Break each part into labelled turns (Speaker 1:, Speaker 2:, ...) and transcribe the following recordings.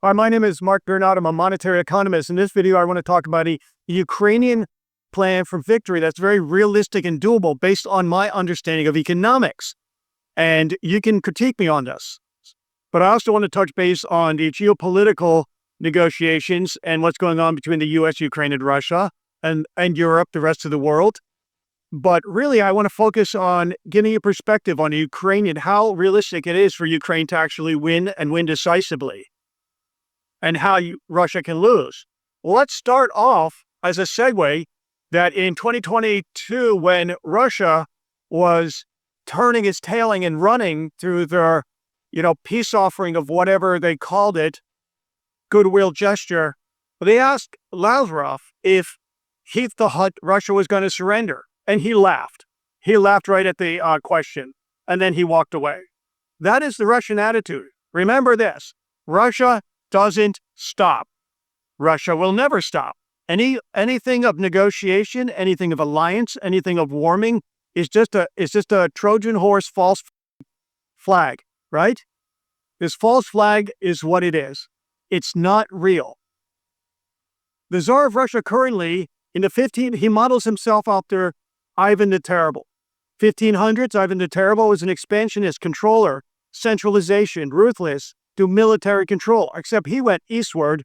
Speaker 1: Hi, my name is Mark Bernard. I'm a monetary economist. In this video, I want to talk about a Ukrainian plan for victory that's very realistic and doable based on my understanding of economics. And you can critique me on this. But I also want to touch base on the geopolitical negotiations and what's going on between the US, Ukraine, and Russia, and Europe, the rest of the world. But really, I want to focus on getting a perspective on Ukraine and how realistic it is for Ukraine to actually win and win decisively, and how Russia can lose. Well, let's start off as a segue that in 2022, when Russia was turning its tailing and running through their, peace offering of whatever they called it, goodwill gesture, they asked Lavrov if he thought Russia was going to surrender. And he laughed. He laughed right at the question. And then he walked away. That is the Russian attitude. Remember this. Russia doesn't stop. Russia will never stop. Anything of negotiation, anything of alliance, anything of warming is just a Trojan horse false flag, right? This false flag is what it is. It's not real. The Tsar of Russia currently, in the he models himself after Ivan the Terrible. 1500s, Ivan the Terrible was an expansionist controller, centralization, ruthless, to military control, except he went eastward.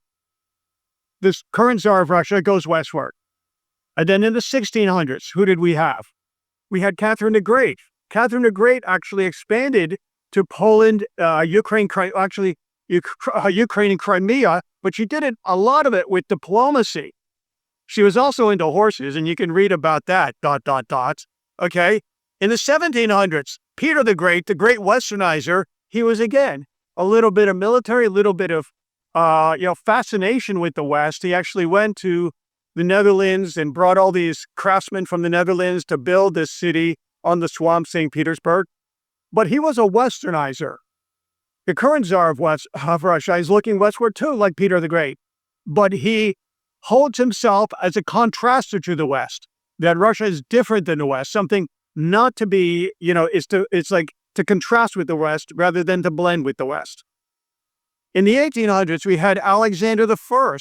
Speaker 1: This current Tsar of Russia goes westward. And then in the 1600s, who did we have? We had Catherine the Great. Catherine the Great actually expanded to Poland, Ukraine and Crimea, but she did a lot of it with diplomacy. She was also into horses, and you can read about that, ... Okay? In the 1700s, Peter the Great westernizer, he was again a little bit of military, a little bit of, fascination with the West. He actually went to the Netherlands and brought all these craftsmen from the Netherlands to build this city on the swamp, St. Petersburg. But he was a westernizer. The current Tsar of Russia is looking westward too, like Peter the Great. But he holds himself as a contraster to the West, that Russia is different than the West, something not to be, it's like to contrast with the West rather than to blend with the West. In the 1800s, we had Alexander I,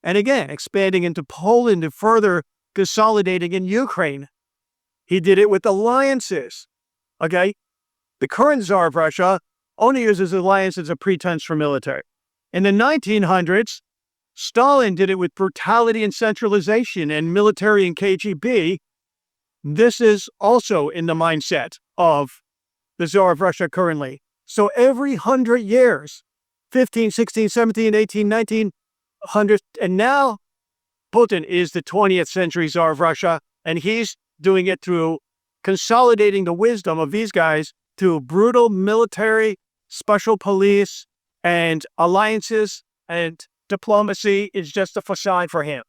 Speaker 1: and again, expanding into Poland and further consolidating in Ukraine. He did it with alliances, okay? The current Tsar of Russia only uses alliance as a pretense for military. In the 1900s, Stalin did it with brutality and centralization and military and KGB. This is also in the mindset of the Tsar of Russia currently. So every 100 years, 15, 16, 17, 18, 19, 100, and now Putin is the 20th century Tsar of Russia, and he's doing it through consolidating the wisdom of these guys through brutal military, special police, and alliances, and diplomacy is just a facade for him.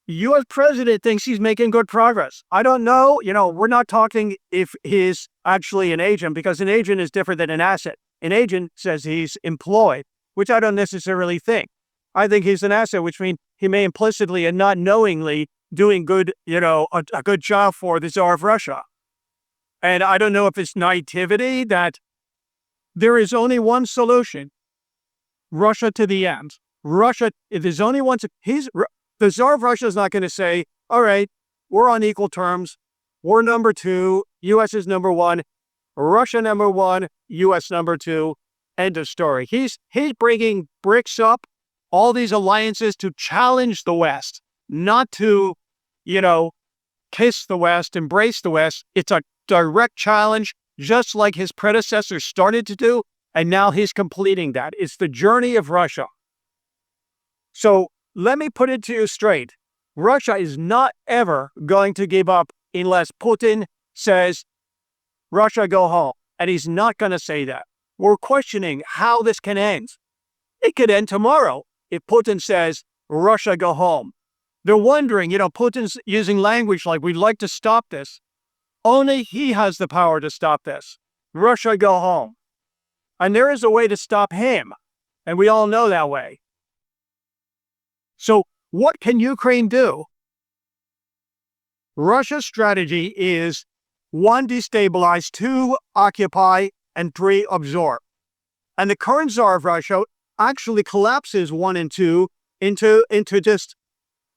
Speaker 1: The U.S. president thinks he's making good progress. I don't know. We're not talking if he's actually an agent, because an agent is different than an asset. An agent says he's employed, which I don't necessarily think. I think he's an asset, which means he may implicitly and not knowingly doing good, a good job for the Tsar of Russia. And I don't know if it's naivety that there is only one solution. Russia to the end. Russia, if there's only one, the Tsar of Russia is not going to say, all right, we're on equal terms. We're number two. U.S. is number one. Russia number one. U.S. number two. End of story. He's bringing bricks up, all these alliances to challenge the West, not to, kiss the West, embrace the West. It's a direct challenge, just like his predecessors started to do. And now he's completing that. It's the journey of Russia. So let me put it to you straight. Russia is not ever going to give up unless Putin says, Russia, go home. And he's not going to say that. We're questioning how this can end. It could end tomorrow if Putin says, Russia, go home. They're wondering, Putin's using language like, we'd like to stop this. Only he has the power to stop this. Russia, go home. And there is a way to stop him. And we all know that way. So what can Ukraine do? Russia's strategy is 1, destabilize, 2, occupy, and 3, absorb. And the current Tsar of Russia actually collapses 1 and 2 into just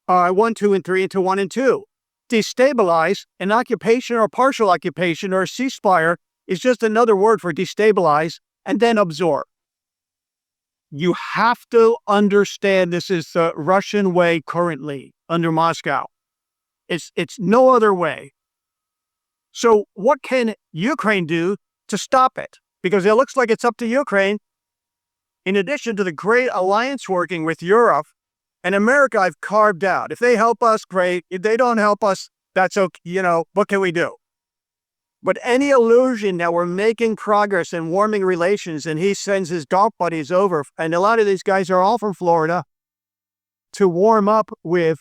Speaker 1: 1, 2, and 3 into 1 and 2. Destabilize, an occupation or partial occupation or a ceasefire is just another word for destabilize, and then absorb. You have to understand this is the Russian way currently under Moscow. It's no other way. So what can Ukraine do to stop it? Because it looks like it's up to Ukraine. In addition to the great alliance working with Europe and America, I've carved out. If they help us, great. If they don't help us, that's okay. What can we do? But any illusion that we're making progress in warming relations and he sends his golf buddies over, and a lot of these guys are all from Florida, to warm up with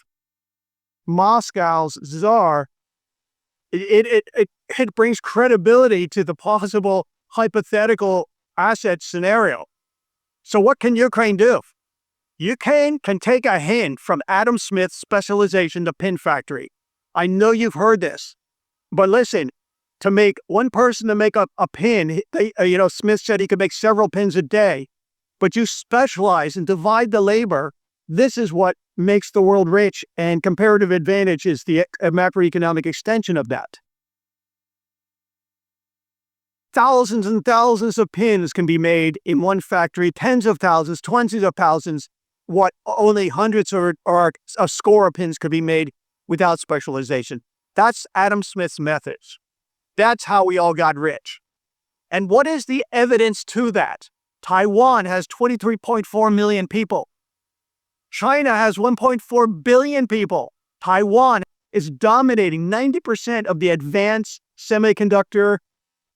Speaker 1: Moscow's czar, it brings credibility to the possible hypothetical asset scenario. So what can Ukraine do? Ukraine can take a hint from Adam Smith's specialization, the pin factory. I know you've heard this, but listen, to make one person to make a pin, Smith said he could make several pins a day, but you specialize and divide the labor. This is what makes the world rich, and comparative advantage is the macroeconomic extension of that. Thousands and thousands of pins can be made in one factory, tens of thousands, 20s of thousands, what only hundreds or a score of pins could be made without specialization. That's Adam Smith's methods. That's how we all got rich. And what is the evidence to that? Taiwan has 23.4 million people. China has 1.4 billion people. Taiwan is dominating 90% of the advanced semiconductor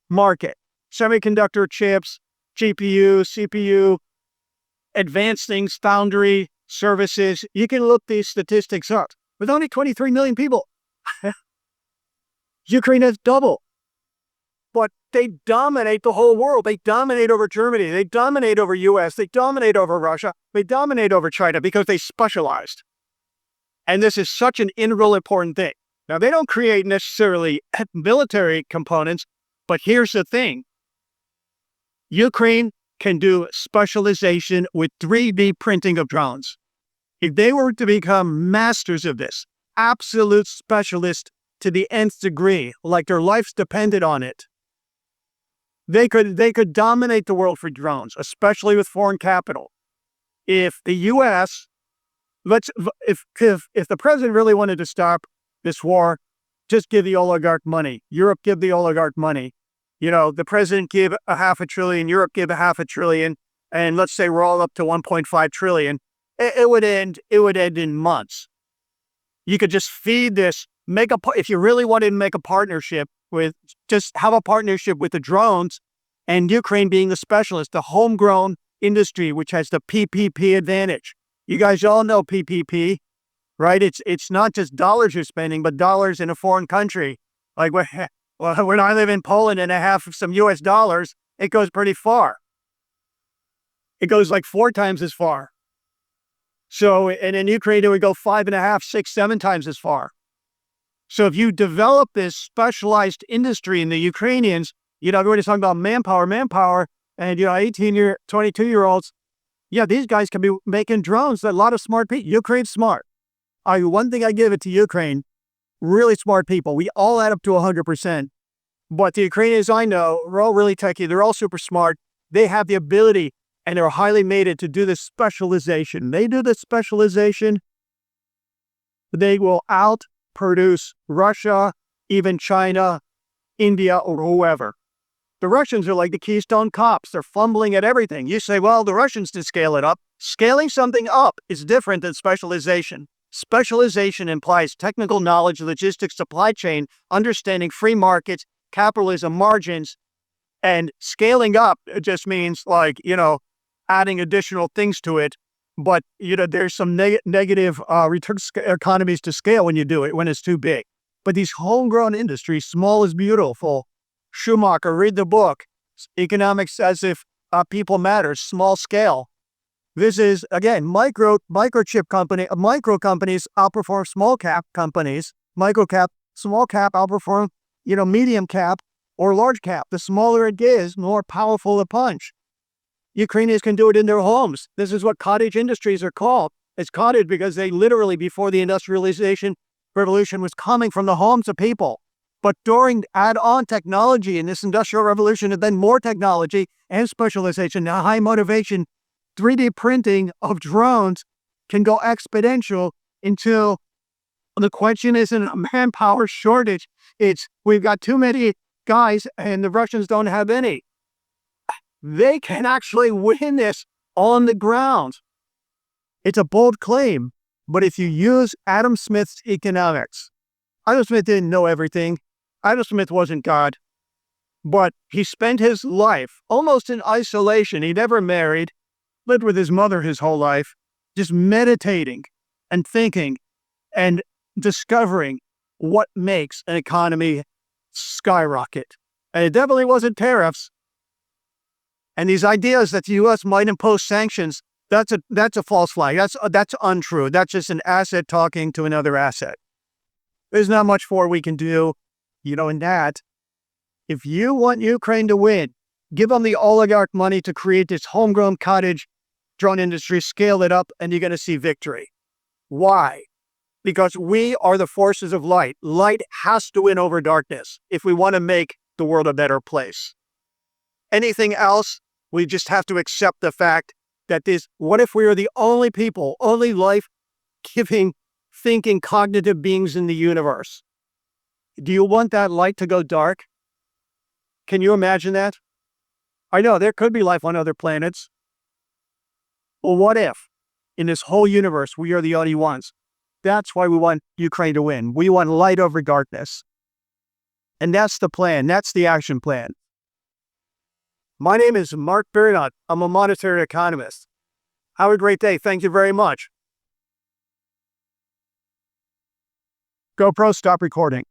Speaker 1: market. Semiconductor chips, GPU, CPU, advanced things, foundry, services. You can look these statistics up. With only 23 million people, Ukraine has double. But they dominate the whole world. They dominate over Germany. They dominate over US. They dominate over Russia. They dominate over China because they specialized. And this is such an integral important thing. Now, they don't create necessarily military components, but here's the thing. Ukraine can do specialization with 3D printing of drones. If they were to become masters of this, absolute specialists to the nth degree, like their lives depended on it, they could dominate the world for drones, especially with foreign capital. If the U.S. if the president really wanted to stop this war, just give the oligarch money. Europe give the oligarch money. The president give $500 billion, Europe give $500 billion, and let's say we're all up to 1.5 trillion. It would end in months. You could just feed this. If you really wanted to make a partnership just have a partnership with the drones, and Ukraine being the specialist, the homegrown industry, which has the PPP advantage. You guys all know PPP, right? It's not just dollars you're spending, but dollars in a foreign country. Like when I live in Poland and I have some US dollars, it goes pretty far. It goes like 4 times as far. So, and in Ukraine, it would go 5.5, 6, 7 times as far. So if you develop this specialized industry in the Ukrainians, everybody's talking about manpower, and 22-year-olds, these guys can be making drones. A lot of smart people. Ukraine's smart. One thing I give it to Ukraine, really smart people. We all add up to 100%. But the Ukrainians I know, they're all really techy. They're all super smart. They have the ability, and they're highly mated to do this specialization. They do the specialization. They will outproduce Russia, even China, India, or whoever. The Russians are like the Keystone Cops. They're fumbling at everything. You say, well, the Russians did scale it up. Scaling something up is different than specialization. Specialization implies technical knowledge, logistics, supply chain, understanding free markets, capitalism, margins, and scaling up just means adding additional things to it. But, there's some negative return economies to scale when you do it, when it's too big. But these homegrown industries, small is beautiful. Schumacher, read the book. Economics as if people matter, small scale. This is, again, microchip company. Micro companies outperform small cap companies. Small cap outperform, medium cap or large cap. The smaller it is, the more powerful the punch. Ukrainians can do it in their homes. This is what cottage industries are called. It's cottage because they literally, before the industrialization revolution, was coming from the homes of people. But during add-on technology in this industrial revolution, and then more technology and specialization, now high motivation, 3D printing of drones can go exponential until the question isn't a manpower shortage. It's we've got too many guys and the Russians don't have any. They can actually win this on the ground. It's a bold claim, but if you use Adam Smith's economics, Adam Smith didn't know everything. Adam Smith wasn't God, but he spent his life almost in isolation. He never married, lived with his mother his whole life, just meditating and thinking and discovering what makes an economy skyrocket. And it definitely wasn't tariffs. And these ideas that the U.S. might impose sanctions, that's a false flag. That's untrue. That's just an asset talking to another asset. There's not much more we can do, in that. If you want Ukraine to win, give them the oligarch money to create this homegrown cottage drone industry, scale it up, and you're going to see victory. Why? Because we are the forces of light. Light has to win over darkness if we want to make the world a better place. Anything else, we just have to accept the fact that what if we are the only people, only life-giving, thinking, cognitive beings in the universe? Do you want that light to go dark? Can you imagine that? I know there could be life on other planets. Well, what if in this whole universe we are the only ones? That's why we want Ukraine to win. We want light over darkness. And that's the plan. That's the action plan. My name is Mark Bernot. I'm a monetary economist. Have a great day. Thank you very much. GoPro, stop recording.